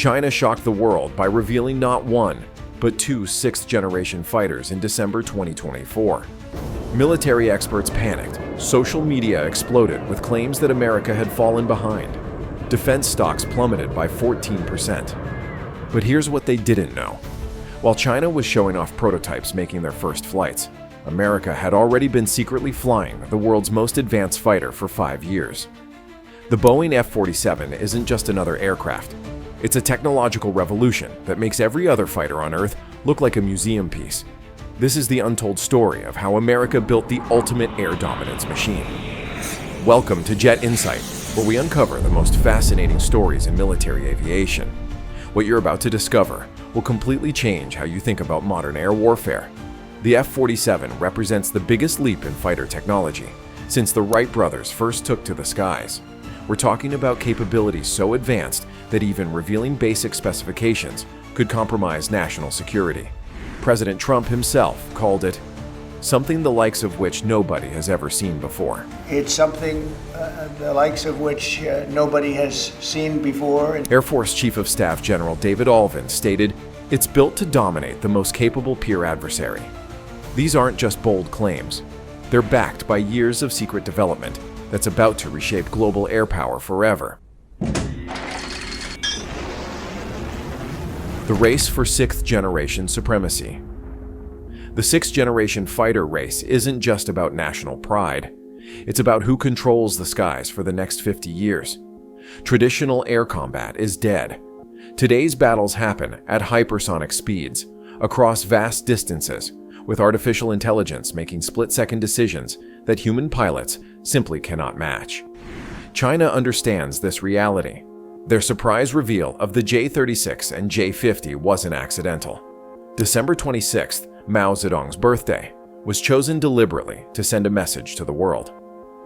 China shocked the world by revealing not one, but two sixth-generation fighters in December 2024. Military experts panicked, social media exploded with claims that America had fallen behind. Defense stocks plummeted by 14%. But here's what they didn't know. While China was showing off prototypes making their first flights, America had already been secretly flying the world's most advanced fighter for 5 years. The Boeing F-47 isn't just another aircraft. It's a technological revolution that makes every other fighter on Earth look like a museum piece. This is the untold story of how America built the ultimate air dominance machine. Welcome to Jet Insight, where we uncover the most fascinating stories in military aviation. What you're about to discover will completely change how you think about modern air warfare. The F-47 represents the biggest leap in fighter technology since the Wright brothers first took to the skies. We're talking about capabilities so advanced that even revealing basic specifications could compromise national security. President Trump himself called it something the likes of which nobody has ever seen before. It's something the likes of which nobody has seen before. Air Force Chief of Staff General David Alvin stated, "It's built to dominate the most capable peer adversary." These aren't just bold claims. They're backed by years of secret development that's about to reshape global air power forever. The race for sixth-generation supremacy. The sixth-generation fighter race isn't just about national pride. It's about who controls the skies for the next 50 years. Traditional air combat is dead. Today's battles happen at hypersonic speeds, across vast distances, with artificial intelligence making split-second decisions that human pilots simply cannot match. China understands this reality. Their surprise reveal of the J-36 and J-50 wasn't accidental. December 26th, Mao Zedong's birthday, was chosen deliberately to send a message to the world.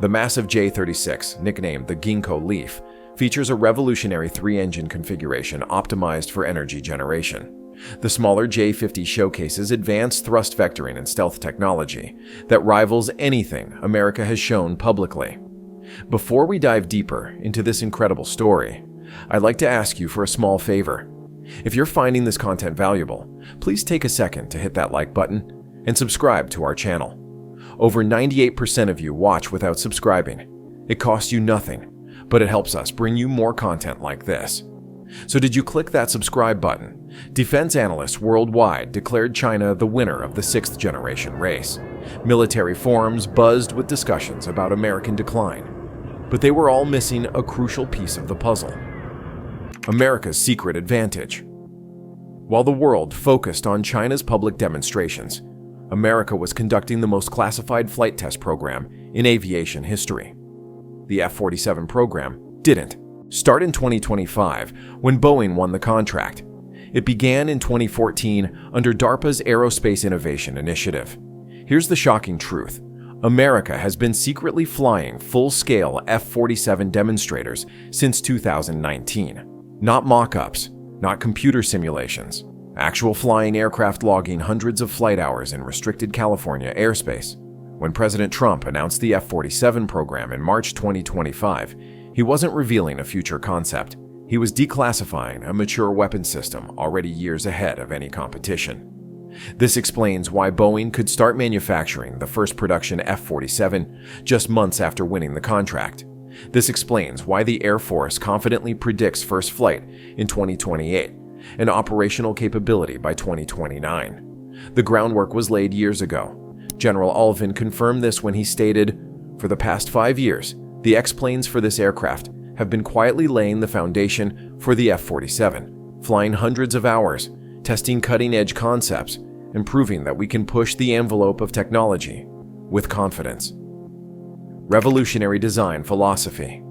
The massive J-36, nicknamed the Ginkgo Leaf, features a revolutionary 3-engine configuration optimized for energy generation. The smaller J-50 showcases advanced thrust vectoring and stealth technology that rivals anything America has shown publicly. Before we dive deeper into this incredible story, I'd like to ask you for a small favor. If you're finding this content valuable, please take a second to hit that like button and subscribe to our channel. Over 98% of you watch without subscribing. It costs you nothing, but it helps us bring you more content like this. So did you click that subscribe button? Defense analysts worldwide declared China the winner of the sixth-generation race. Military forums buzzed with discussions about American decline. But they were all missing a crucial piece of the puzzle: America's secret advantage. While the world focused on China's public demonstrations, America was conducting the most classified flight test program in aviation history. The F-47 program didn't start in 2025 when Boeing won the contract. It began in 2014 under DARPA's Aerospace Innovation Initiative. Here's the shocking truth. America has been secretly flying full-scale F-47 demonstrators since 2019. Not mock-ups, not computer simulations. Actual flying aircraft logging hundreds of flight hours in restricted California airspace. When President Trump announced the F-47 program in March 2025, he wasn't revealing a future concept. He was declassifying a mature weapons system already years ahead of any competition. This explains why Boeing could start manufacturing the first production F-47 just months after winning the contract. This explains why the Air Force confidently predicts first flight in 2028 and operational capability by 2029. The groundwork was laid years ago. General Alvin confirmed this when he stated, "For the past 5 years, the X-planes for this aircraft have been quietly laying the foundation for the F-47, flying hundreds of hours, testing cutting-edge concepts, and proving that we can push the envelope of technology with confidence." Revolutionary design philosophy.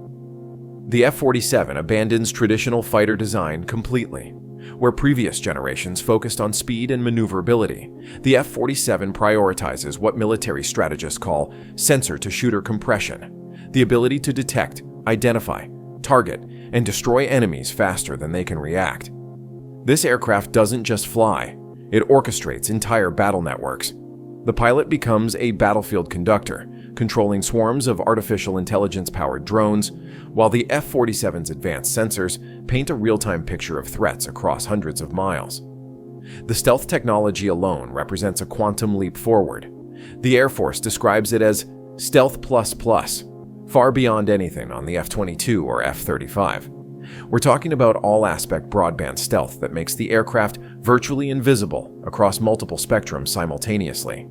The F-47 abandons traditional fighter design completely. Where previous generations focused on speed and maneuverability, the F-47 prioritizes what military strategists call sensor-to-shooter compression, the ability to detect, identify, target, and destroy enemies faster than they can react. This aircraft doesn't just fly, it orchestrates entire battle networks. The pilot becomes a battlefield conductor, controlling swarms of artificial intelligence-powered drones, while the F-47's advanced sensors paint a real-time picture of threats across hundreds of miles. The stealth technology alone represents a quantum leap forward. The Air Force describes it as stealth plus plus, far beyond anything on the F-22 or F-35. We're talking about all-aspect broadband stealth that makes the aircraft virtually invisible across multiple spectrums simultaneously.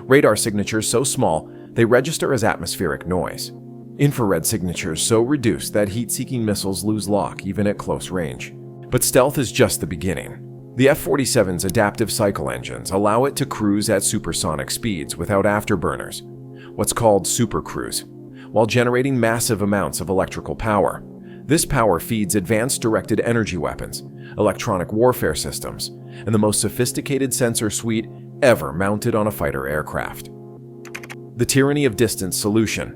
Radar signatures so small, they register as atmospheric noise. Infrared signatures so reduced that heat-seeking missiles lose lock even at close range. But stealth is just the beginning. The F-47's adaptive cycle engines allow it to cruise at supersonic speeds without afterburners, what's called supercruise, while generating massive amounts of electrical power. This power feeds advanced directed energy weapons, electronic warfare systems, and the most sophisticated sensor suite ever mounted on a fighter aircraft. The tyranny of distance solution.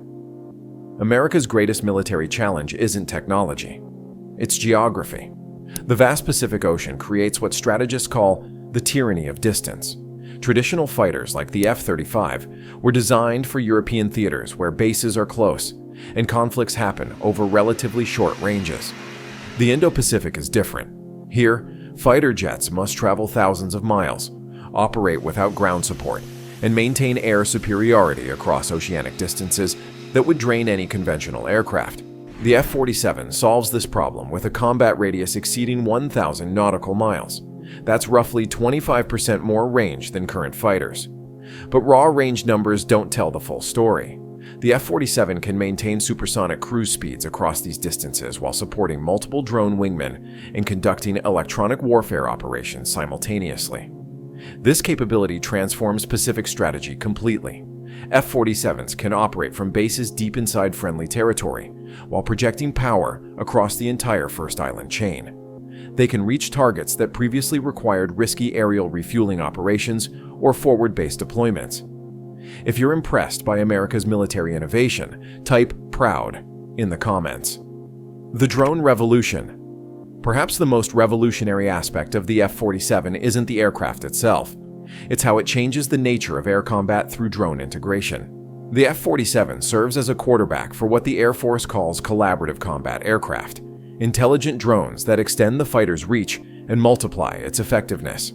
America's greatest military challenge isn't technology, it's geography. The vast Pacific Ocean creates what strategists call the tyranny of distance. Traditional fighters like the F-35 were designed for European theaters where bases are close and conflicts happen over relatively short ranges. The Indo-Pacific is different. Here, fighter jets must travel thousands of miles, operate without ground support, and maintain air superiority across oceanic distances that would drain any conventional aircraft. The F-47 solves this problem with a combat radius exceeding 1,000 nautical miles. That's roughly 25% more range than current fighters. But raw range numbers don't tell the full story. The F-47 can maintain supersonic cruise speeds across these distances while supporting multiple drone wingmen and conducting electronic warfare operations simultaneously. This capability transforms Pacific strategy completely. F-47s can operate from bases deep inside friendly territory, while projecting power across the entire First Island chain. They can reach targets that previously required risky aerial refueling operations or forward-based deployments. If you're impressed by America's military innovation, type "proud" in the comments. The drone revolution. Perhaps the most revolutionary aspect of the F-47 isn't the aircraft itself. It's how it changes the nature of air combat through drone integration. The F-47 serves as a quarterback for what the Air Force calls collaborative combat aircraft, intelligent drones that extend the fighter's reach and multiply its effectiveness.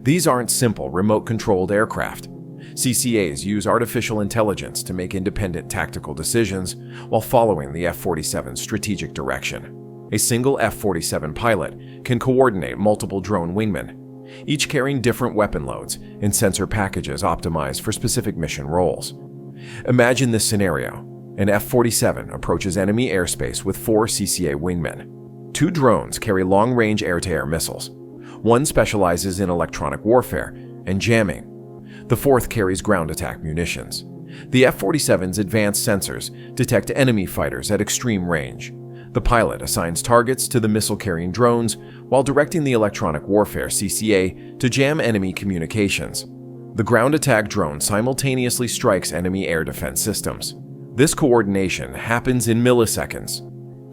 These aren't simple remote-controlled aircraft. CCAs use artificial intelligence to make independent tactical decisions while following the F-47's strategic direction. A single F-47 pilot can coordinate multiple drone wingmen, each carrying different weapon loads and sensor packages optimized for specific mission roles. Imagine this scenario. An F-47 approaches enemy airspace with 4 CCA wingmen. 2 drones carry long-range air-to-air missiles. One specializes in electronic warfare and jamming. The 4th carries ground attack munitions. The F-47's advanced sensors detect enemy fighters at extreme range. The pilot assigns targets to the missile-carrying drones while directing the electronic warfare CCA to jam enemy communications. The ground attack drone simultaneously strikes enemy air defense systems. This coordination happens in milliseconds.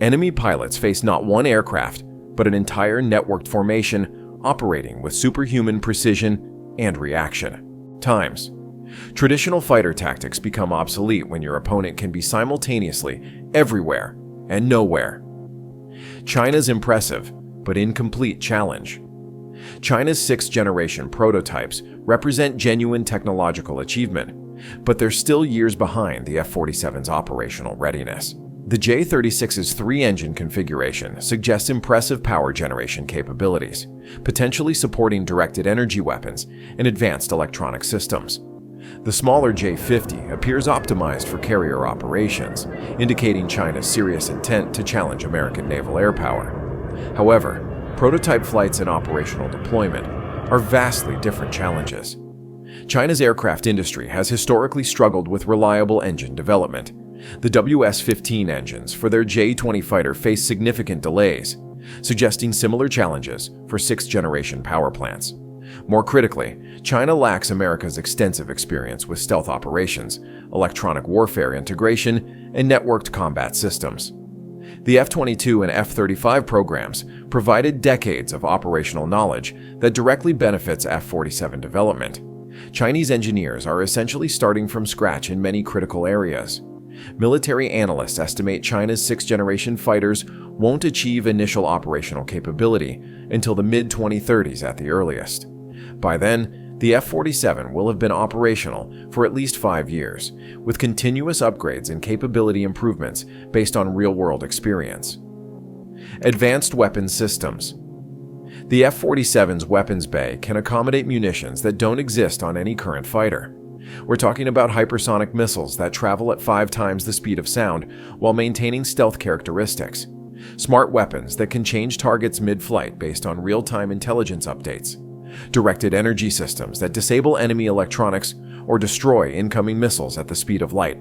Enemy pilots face not one aircraft, but an entire networked formation operating with superhuman precision and reaction times. Traditional fighter tactics become obsolete when your opponent can be simultaneously everywhere and nowhere. China's impressive but incomplete challenge. China's 6th-generation prototypes represent genuine technological achievement, but they're still years behind the F-47's operational readiness. The J-36's 3-engine configuration suggests impressive power generation capabilities, potentially supporting directed energy weapons and advanced electronic systems. The smaller J-50 appears optimized for carrier operations, indicating China's serious intent to challenge American naval airpower. However, prototype flights and operational deployment are vastly different challenges. China's aircraft industry has historically struggled with reliable engine development. The WS-15 engines for their J-20 fighter face significant delays, suggesting similar challenges for 6th-generation power plants. More critically, China lacks America's extensive experience with stealth operations, electronic warfare integration, and networked combat systems. The F-22 and F-35 programs provided decades of operational knowledge that directly benefits F-47 development. Chinese engineers are essentially starting from scratch in many critical areas. Military analysts estimate China's sixth-generation fighters won't achieve initial operational capability until the mid-2030s at the earliest. By then, the F-47 will have been operational for at least 5 years, with continuous upgrades and capability improvements based on real-world experience. Advanced weapons systems. The F-47's weapons bay can accommodate munitions that don't exist on any current fighter. We're talking about hypersonic missiles that travel at 5 times the speed of sound while maintaining stealth characteristics. Smart weapons that can change targets mid-flight based on real-time intelligence updates. Directed energy systems that disable enemy electronics or destroy incoming missiles at the speed of light.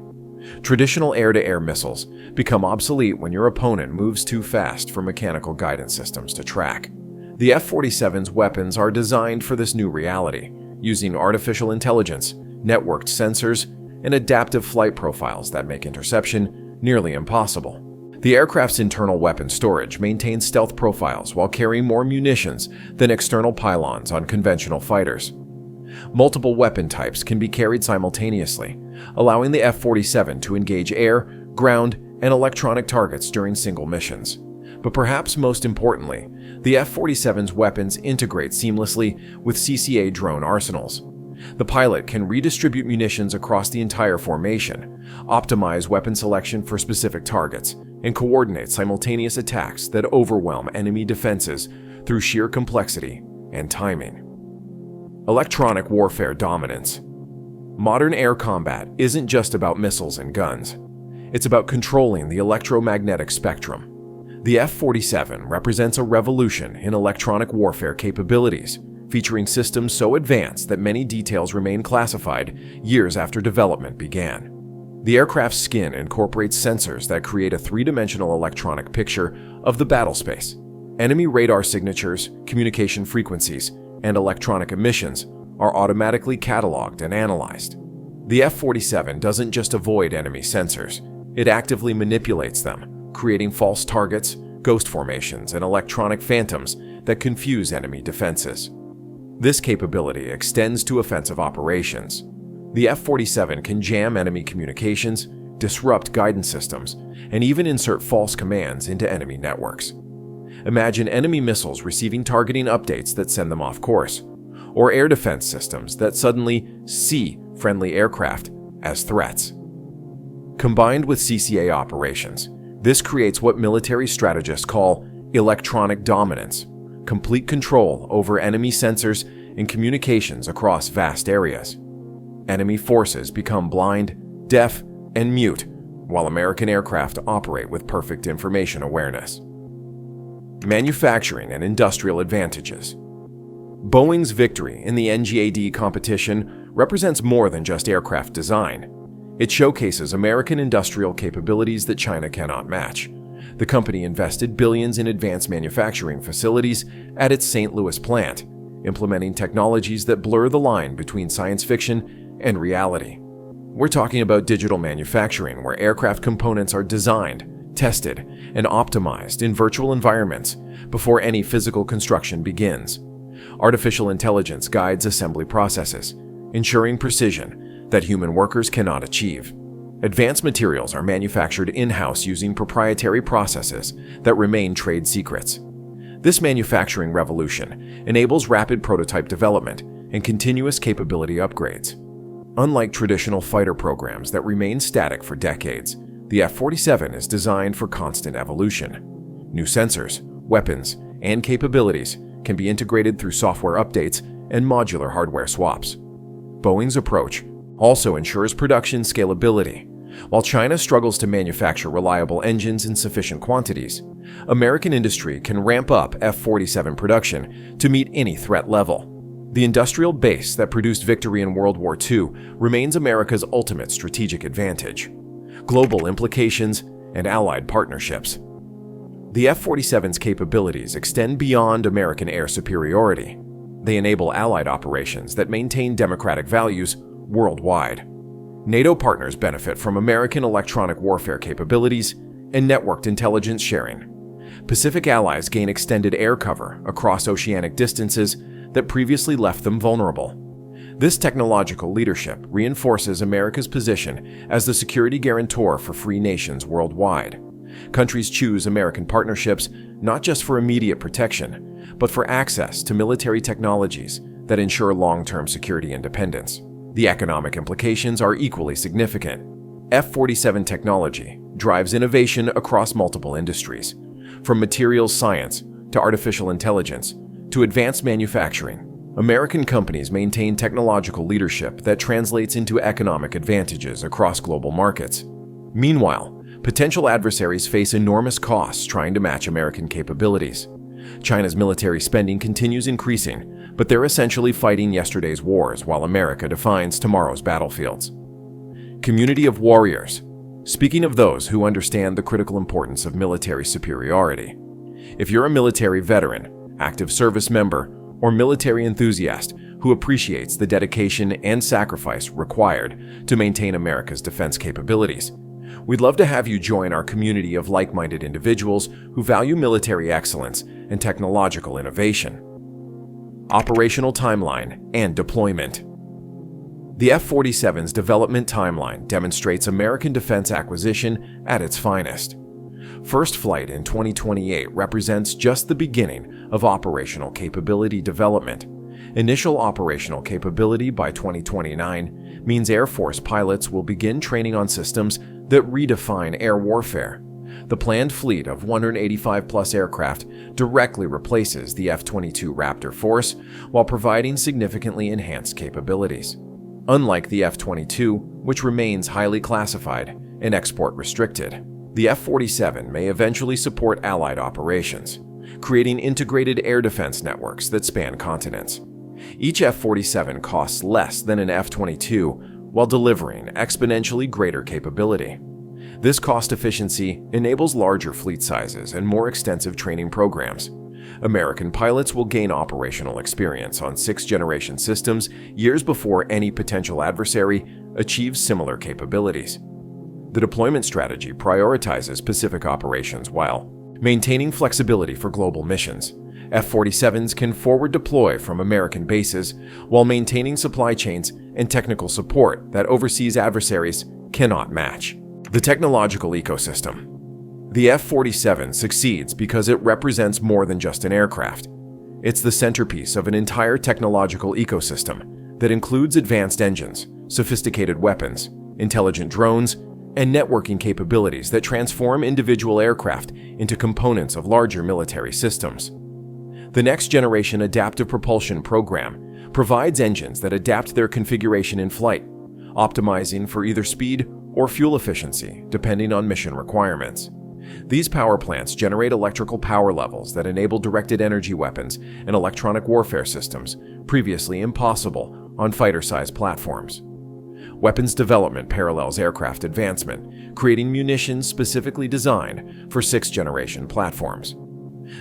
Traditional air-to-air missiles become obsolete when your opponent moves too fast for mechanical guidance systems to track. The F-47's weapons are designed for this new reality, using artificial intelligence, networked sensors, and adaptive flight profiles that make interception nearly impossible. The aircraft's internal weapon storage maintains stealth profiles while carrying more munitions than external pylons on conventional fighters. Multiple weapon types can be carried simultaneously, allowing the F-47 to engage air, ground, and electronic targets during single missions. But perhaps most importantly, the F-47's weapons integrate seamlessly with CCA drone arsenals. The pilot can redistribute munitions across the entire formation, optimize weapon selection for specific targets, and coordinate simultaneous attacks that overwhelm enemy defenses through sheer complexity and timing. Electronic warfare dominance. Modern air combat isn't just about missiles and guns. It's about controlling the electromagnetic spectrum. The F-47 represents a revolution in electronic warfare capabilities, featuring systems so advanced that many details remain classified years after development began. The aircraft's skin incorporates sensors that create a three-dimensional electronic picture of the battle space. Enemy radar signatures, communication frequencies, and electronic emissions are automatically cataloged and analyzed. The F-47 doesn't just avoid enemy sensors, it actively manipulates them, creating false targets, ghost formations, and electronic phantoms that confuse enemy defenses. This capability extends to offensive operations. The F-47 can jam enemy communications, disrupt guidance systems, and even insert false commands into enemy networks. Imagine enemy missiles receiving targeting updates that send them off course, or air defense systems that suddenly see friendly aircraft as threats. Combined with CCA operations, this creates what military strategists call electronic dominance, complete control over enemy sensors and communications across vast areas. Enemy forces become blind, deaf, and mute, while American aircraft operate with perfect information awareness. Manufacturing and industrial advantages. Boeing's victory in the NGAD competition represents more than just aircraft design. It showcases American industrial capabilities that China cannot match. The company invested billions in advanced manufacturing facilities at its St. Louis plant, implementing technologies that blur the line between science fiction and reality. We're talking about digital manufacturing, where aircraft components are designed, tested, and optimized in virtual environments before any physical construction begins. Artificial intelligence guides assembly processes, ensuring precision that human workers cannot achieve. Advanced materials are manufactured in-house using proprietary processes that remain trade secrets. This manufacturing revolution enables rapid prototype development and continuous capability upgrades. Unlike traditional fighter programs that remain static for decades, the F-47 is designed for constant evolution. New sensors, weapons, and capabilities can be integrated through software updates and modular hardware swaps. Boeing's approach also ensures production scalability. While China struggles to manufacture reliable engines in sufficient quantities, American industry can ramp up F-47 production to meet any threat level. The industrial base that produced victory in World War II remains America's ultimate strategic advantage. Global implications and allied partnerships. The F-47's capabilities extend beyond American air superiority. They enable allied operations that maintain democratic values worldwide. NATO partners benefit from American electronic warfare capabilities and networked intelligence sharing. Pacific allies gain extended air cover across oceanic distances that previously left them vulnerable. This technological leadership reinforces America's position as the security guarantor for free nations worldwide. Countries choose American partnerships not just for immediate protection, but for access to military technologies that ensure long-term security independence. The economic implications are equally significant. F-47 technology drives innovation across multiple industries, from materials science to artificial intelligence to advanced manufacturing. American companies maintain technological leadership that translates into economic advantages across global markets. Meanwhile, potential adversaries face enormous costs trying to match American capabilities. China's military spending continues increasing, but they're essentially fighting yesterday's wars while America defines tomorrow's battlefields. Community of warriors. Speaking of those who understand the critical importance of military superiority. If you're a military veteran, active service member, or military enthusiast who appreciates the dedication and sacrifice required to maintain America's defense capabilities, we'd love to have you join our community of like-minded individuals who value military excellence and technological innovation. Operational timeline and deployment. The F-47's development timeline demonstrates American defense acquisition at its finest. First flight in 2028 represents just the beginning of operational capability development. Initial operational capability by 2029 means Air Force pilots will begin training on systems that redefine air warfare. The planned fleet of 185-plus aircraft directly replaces the F-22 Raptor force while providing significantly enhanced capabilities. Unlike the F-22, which remains highly classified and export restricted, the F-47 may eventually support Allied operations, creating integrated air defense networks that span continents. Each F-47 costs less than an F-22 while delivering exponentially greater capability. This cost efficiency enables larger fleet sizes and more extensive training programs. American pilots will gain operational experience on sixth-generation systems years before any potential adversary achieves similar capabilities. The deployment strategy prioritizes specific operations while maintaining flexibility for global missions. F-47s can forward deploy from American bases while maintaining supply chains and technical support that overseas adversaries cannot match. The technological ecosystem. The F-47 succeeds because it represents more than just an aircraft. It's the centerpiece of an entire technological ecosystem that includes advanced engines, sophisticated weapons, intelligent drones, and networking capabilities that transform individual aircraft into components of larger military systems. The Next Generation Adaptive Propulsion Program provides engines that adapt their configuration in flight, optimizing for either speed or fuel efficiency depending on mission requirements. These power plants generate electrical power levels that enable directed energy weapons and electronic warfare systems previously impossible on fighter-sized platforms. Weapons development parallels aircraft advancement, creating munitions specifically designed for sixth-generation platforms.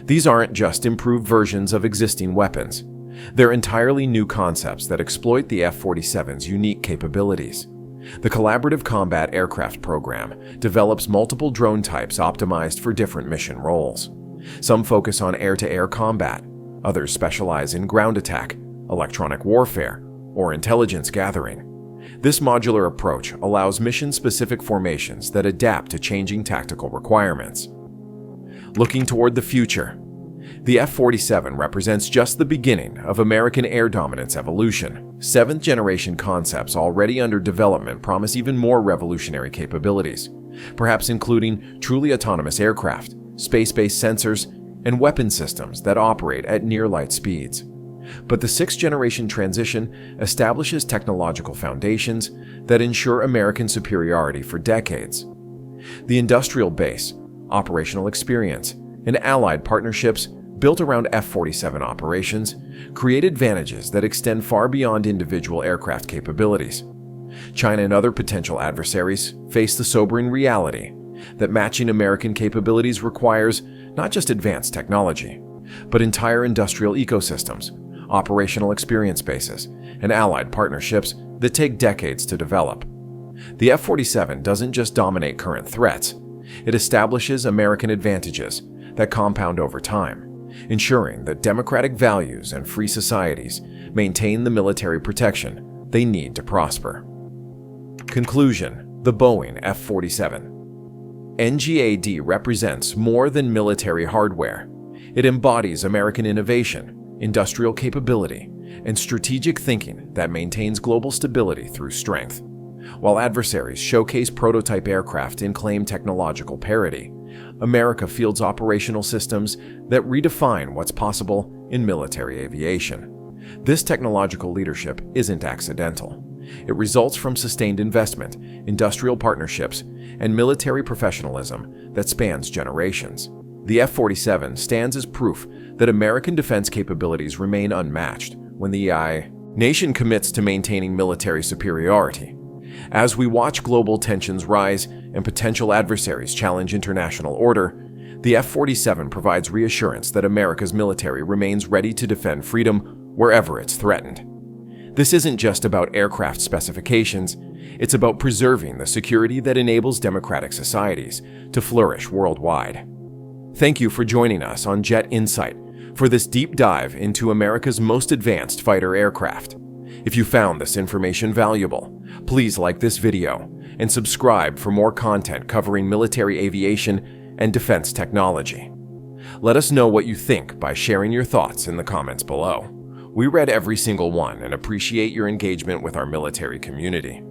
These aren't just improved versions of existing weapons. They're entirely new concepts that exploit the F-47's unique capabilities. The Collaborative Combat Aircraft Program develops multiple drone types optimized for different mission roles. Some focus on air-to-air combat, others specialize in ground attack, electronic warfare, or intelligence gathering. This modular approach allows mission-specific formations that adapt to changing tactical requirements. Looking toward the future, the F-47 represents just the beginning of American air dominance evolution. Seventh-generation concepts already under development promise even more revolutionary capabilities, perhaps including truly autonomous aircraft, space-based sensors, and weapon systems that operate at near-light speeds. But the sixth-generation transition establishes technological foundations that ensure American superiority for decades. The industrial base, operational experience, and allied partnerships built around F-47 operations create advantages that extend far beyond individual aircraft capabilities. China and other potential adversaries face the sobering reality that matching American capabilities requires not just advanced technology, but entire industrial ecosystems, operational experience bases, and allied partnerships that take decades to develop. The F-47 doesn't just dominate current threats, it establishes American advantages that compound over time, ensuring that democratic values and free societies maintain the military protection they need to prosper. Conclusion: the Boeing F-47 NGAD represents more than military hardware. It embodies American innovation, industrial capability, and strategic thinking that maintains global stability through strength. While adversaries showcase prototype aircraft and claim technological parity, America fields operational systems that redefine what's possible in military aviation. This technological leadership isn't accidental. It results from sustained investment, industrial partnerships, and military professionalism that spans generations. The F-47 stands as proof that American defense capabilities remain unmatched when the nation commits to maintaining military superiority. As we watch global tensions rise and potential adversaries challenge international order, the F-47 provides reassurance that America's military remains ready to defend freedom wherever it's threatened. This isn't just about aircraft specifications, it's about preserving the security that enables democratic societies to flourish worldwide. Thank you for joining us on Jet Insight for this deep dive into America's most advanced fighter aircraft. If you found this information valuable, please like this video and subscribe for more content covering military aviation and defense technology. Let us know what you think by sharing your thoughts in the comments below. We read every single one and appreciate your engagement with our military community.